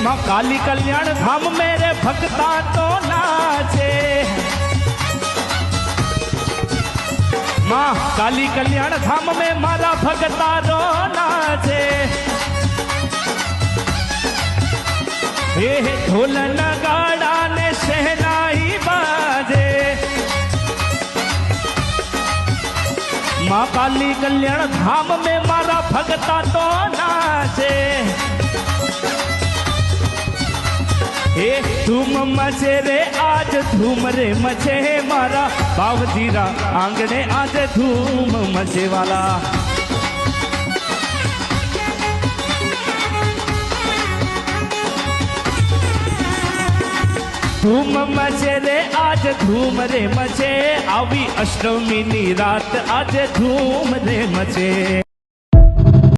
माँ काली कल्याण धाम मेरे भक्ता तो नाचे। माँ काली कल्याण धाम में मारा भक्ता रो नाचे। हे ढोल नगाड़ा ने शहनाई बाजे। माँ काली कल्याण धाम में मारा भक्ता तो नाचे। हे धूम मचे रे आज धूम रे मचे मारा बावजीरा आंगणे आज धूम मचे वाला। धूम मचे रे आज धूम रे मचे आवी अष्टमी नी रात आज धूम रे मचे।